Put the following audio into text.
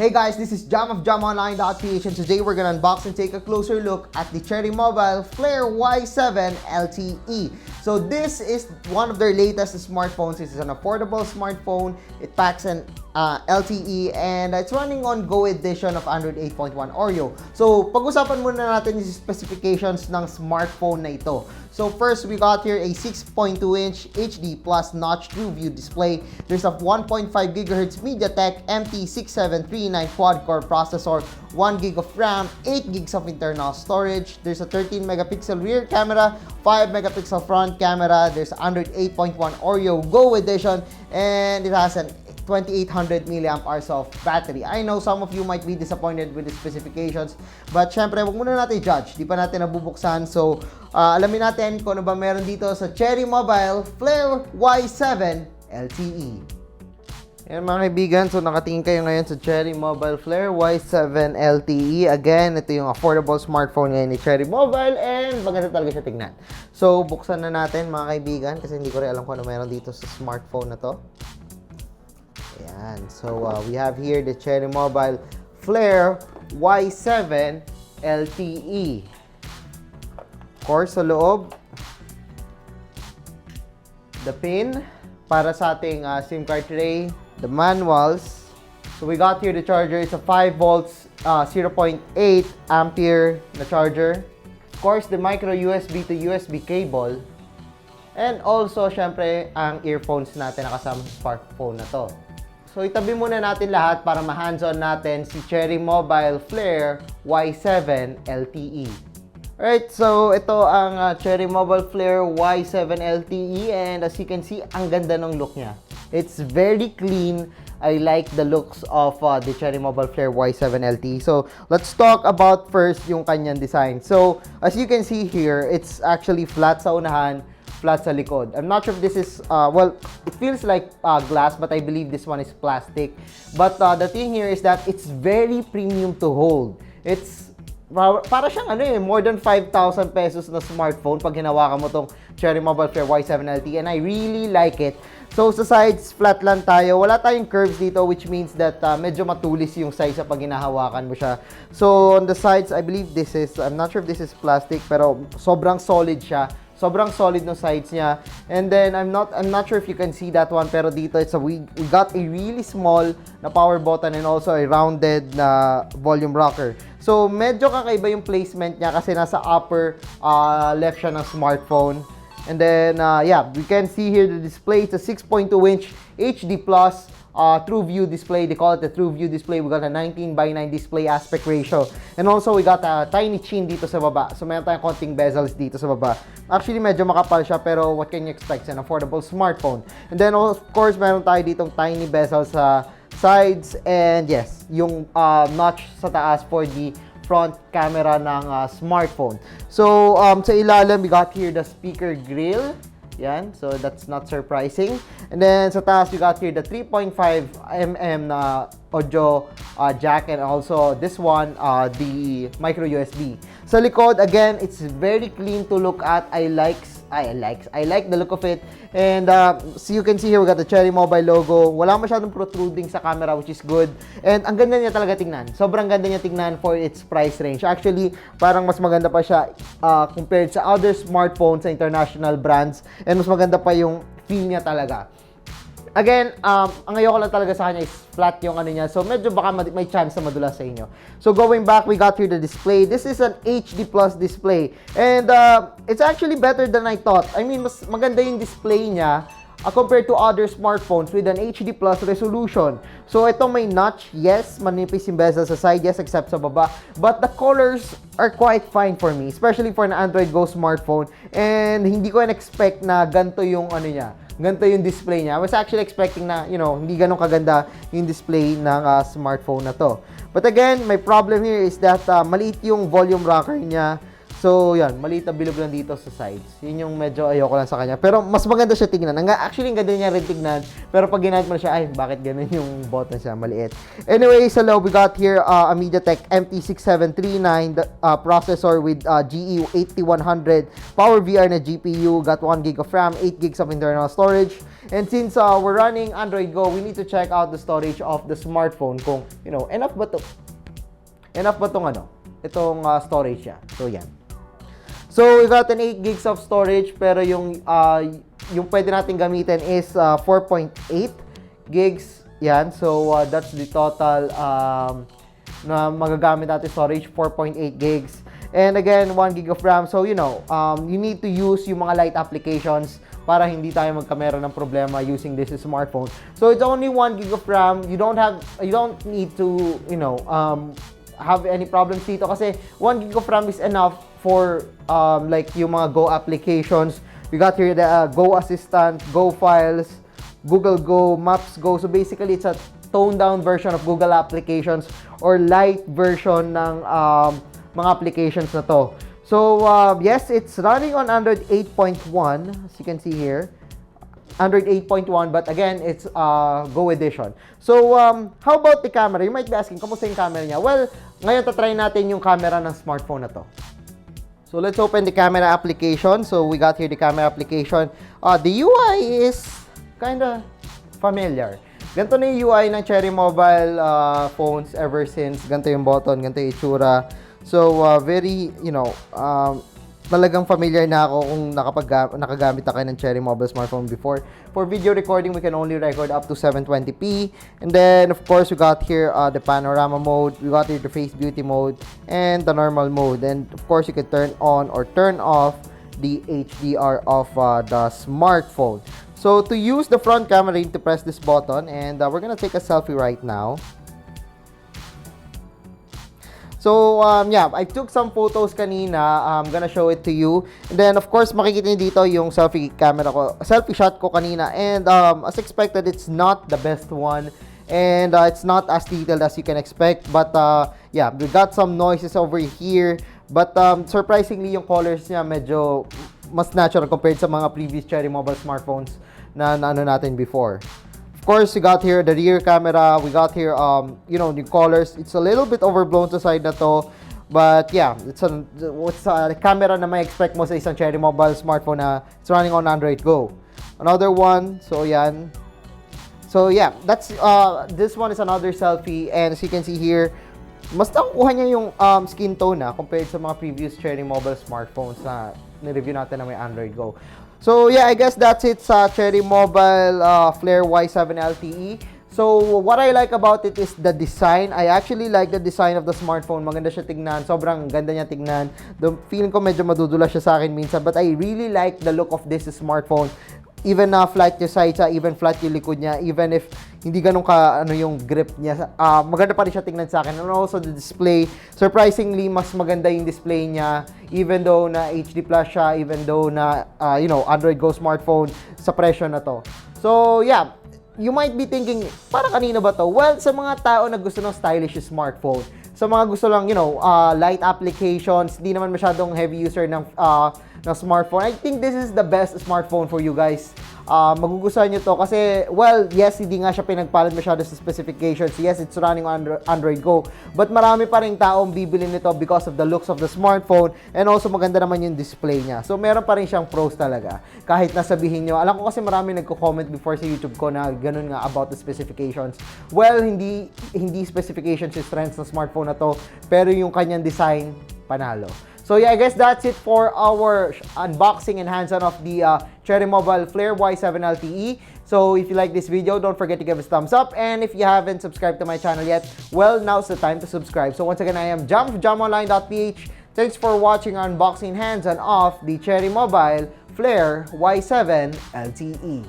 Hey guys, this is Jam of JamOnline.ph and today we're gonna unbox and take a closer look at the Cherry Mobile Flare Y7 LTE. So this is one of their latest smartphones. This is an affordable smartphone. It packs an LTE and it's running on Go edition of Android 8.1 Oreo. So pag-usapan muna natin yung specifications ng smartphone na ito. So first, we got here a 6.2-inch HD plus notch TrueView display. There's a 1.5 GHz MediaTek MT6739 quad-core processor, 1 GB of RAM, 8 GB of internal storage. There's a 13-megapixel rear camera, 5-megapixel front camera. There's Android 8.1 Oreo Go edition, and it has an 2,800 milliamp hours of battery. I know some of you might be disappointed with the specifications, but syempre, wag muna natin judge. Di pa natin nabubuksan. So, alamin natin kung ano ba meron dito sa Cherry Mobile Flare Y7 LTE. Yan mga kaibigan, so nakatingin kayo ngayon sa Cherry Mobile Flare Y7 LTE. Again, ito yung affordable smartphone ngayon ni Cherry Mobile and maganda talaga siya tignan. So, buksan na natin mga kaibigan kasi hindi ko rin alam kung ano meron dito sa smartphone na to. Ayan. So, we have here the Cherry Mobile Flare Y7 LTE. Of course, sa loob, the pin para sa ating SIM card tray, the manuals. So, we got here the charger. It's a 5 volts, 0.8 ampere na charger. Of course, the micro USB to USB cable. And also, syempre, ang earphones natin na kasama sa smartphone na to. So, itabi muna natin lahat para ma-hands-on natin si Cherry Mobile Flare Y7 LTE. Alright, so ito ang Cherry Mobile Flare Y7 LTE and as you can see, ang ganda ng look niya. It's very clean. I like the looks of the Cherry Mobile Flare Y7 LTE. So, let's talk about first yung kanyang design. So, as you can see here, it's actually flat sa unahan, flat sa likod. I'm not sure if this is, well, it feels like glass, but I believe this one is plastic. But the thing here is that it's very premium to hold. It's, para siyang more than 5,000 pesos na smartphone pag hinawakan mo tong Cherry Mobile Flare Y7 LTE, and I really like it. So, sa sides, flat lang tayo. Wala tayong curves dito, which means that medyo matulis yung size sa pag hinahawakan mo siya. So, on the sides, I believe this is, I'm not sure if this is plastic, pero sobrang solid siya. Sobrang solid ng sides niya. And then, I'm not sure if you can see that one, pero dito, we got a really small na power button and also a rounded na volume rocker. So, medyo kakaiba yung placement niya kasi nasa upper left siya ng smartphone. And then, yeah, we can see here the display. It's a 6.2-inch HD plus TrueView display. They call it the TrueView display. We got a 19:9 display aspect ratio. And also, we got a tiny chin dito sa baba. So, meron tayong konting bezels dito sa baba. Actually, medyo makapal siya, pero what can you expect? It's an affordable smartphone. And then, of course, meron tayo ditong tiny bezels sa sides. And yes, yung notch sa taas for the front camera ng smartphone. So, sa ilalim, we got here the speaker grill. Yan, so that's not surprising. And then sa taas, you got here the 3.5mm na audio jack and also this one, the micro USB. Sa likod, again, it's very clean to look at. I like the look of it. And so you can see here, we got the Cherry Mobile logo. Wala masyadong protruding sa camera, which is good. And ang ganda niya talaga tingnan. Sobrang ganda niya tingnan for its price range. Actually, parang mas maganda pa siya compared sa other smartphones sa international brands. And mas maganda pa yung feel niya talaga. Again, ang ayoko lang talaga sa kanya is flat yung ano niya. So, medyo baka may chance na madulas sa inyo. So, going back, we got here the display. This is an HD plus display. And it's actually better than I thought. I mean, mas maganda yung display niya compared to other smartphones with an HD plus resolution. So, ito may notch. Yes, manipis yung bezel sa side. Yes, except sa baba. But the colors are quite fine for me, especially for an Android Go smartphone. And hindi ko in-expect na ganito yung ano niya. Ganito yung display niya. I was actually expecting na, hindi ganun kaganda yung display ng smartphone na to. But again, my problem here is that maliit yung volume rocker niya. So, yan, maliit na bilog lang dito sa sides. Yun yung medyo ayoko lang sa kanya. Pero mas maganda siya tignan. Actually, ang ganda niya rin tignan. Pero pag ginamit mo na siya, ay, bakit ganun yung button siya, maliit. Anyway, sa loob, we got here a MediaTek MT6739 processor with GE8100 Power VR na GPU. Got 1 GB of RAM, 8 GB of internal storage. And since we're running Android Go, we need to check out the storage of the smartphone kung, enough ba itong storage niya. So, yan. So, we got an 8 gigs of storage, pero yung pwede natin gamitin is 4.8 gigs. Yan. So, that's the total na magagamit natin storage, 4.8 gigs. And again, 1 gig of RAM. So, you need to use yung mga light applications para hindi tayo magkamera ng problema using this smartphone. So, it's only 1 gig of RAM. You don't need to, have any problems dito kasi 1 gig of RAM is enough for like yung mga Go applications. We got here the Go Assistant, Go Files, Google Go, Maps Go. So basically, it's a toned down version of Google applications or light version ng mga applications na to. So yes, it's running on Android 8.1 as you can see here. Android 8.1, but again, it's Go edition. So, how about the camera? You might be asking, kamusta yung camera niya? Well, ngayon tatry natin yung camera ng smartphone na to. So, let's open the camera application. So, we got here the camera application. The UI is kinda familiar. Ganito na yung UI ng Cherry Mobile phones ever since. Ganito yung button, ganito yung itsura. So, very, talagang familiar na ako kung nakagamit na kayo ng Cherry Mobile smartphone before. For video recording, we can only record up to 720p. And then, of course, we got here the panorama mode. We got here the face beauty mode and the normal mode. And, of course, you can turn on or turn off the HDR of the smartphone. So, to use the front camera, you need to press this button. And we're gonna take a selfie right now. So, yeah, I took some photos kanina. I'm gonna show it to you. And then, of course, makikita niyo dito yung selfie shot ko kanina. And as expected, it's not the best one. And it's not as detailed as you can expect. But, yeah, we got some noises over here. But, surprisingly, yung colors niya medyo mas natural compared sa mga previous Cherry Mobile smartphones na natin before. Of course, we got here the rear camera. We got here, the colors. It's a little bit overblown sa side na to. But yeah, it's a camera na may expect mo sa isang Cherry Mobile smartphone na it's running on Android Go. Another one. So, yan. So, yeah. That's, this one is another selfie. And as you can see here, mas nakukuha niya yung skin tone compared sa mga previous Cherry Mobile smartphones na nireview natin na may Android Go. So, yeah, I guess that's it sa Cherry Mobile Flare Y7 LTE. So, what I like about it is the design. I actually like the design of the smartphone. Maganda siya tignan. Sobrang ganda niya tignan. Feeling ko medyo madudula siya sa akin minsan. But I really like the look of this smartphone. Even flat yung sides, even flat yung likod niya, even if hindi ganun ka yung grip niya, maganda pa rin siya tingnan sa akin. And also the display, surprisingly mas maganda yung display niya, even though na HD plus siya, even though na Android Go smartphone sa presyo na to. So yeah, you might be thinking, para kanino ba to? Well, sa mga tao na gusto ng stylish smartphone, sa mga gusto lang, light applications, di naman masyadong heavy user ng smartphone, I think this is the best smartphone for you guys. Magugustuhan nyo to kasi, well, yes, hindi nga siya pinagpalad masyado sa specifications. Yes, it's running on Android Go. But marami pa rin taong bibili nito because of the looks of the smartphone and also maganda naman yung display niya. So, meron pa rin siyang pros talaga. Kahit nasabihin nyo, alam ko kasi marami nagko-comment before sa YouTube ko na ganun nga about the specifications. Well, hindi specifications yung strengths ng smartphone na to, pero yung kanyang design, panalo. So yeah, I guess that's it for our unboxing and hands-on of the Cherry Mobile Flare Y7 LTE. So if you like this video, don't forget to give us a thumbs up. And if you haven't subscribed to my channel yet, well, now's the time to subscribe. So once again, I am Jam from jamonline.ph. Thanks for watching our unboxing hands-on of the Cherry Mobile Flare Y7 LTE.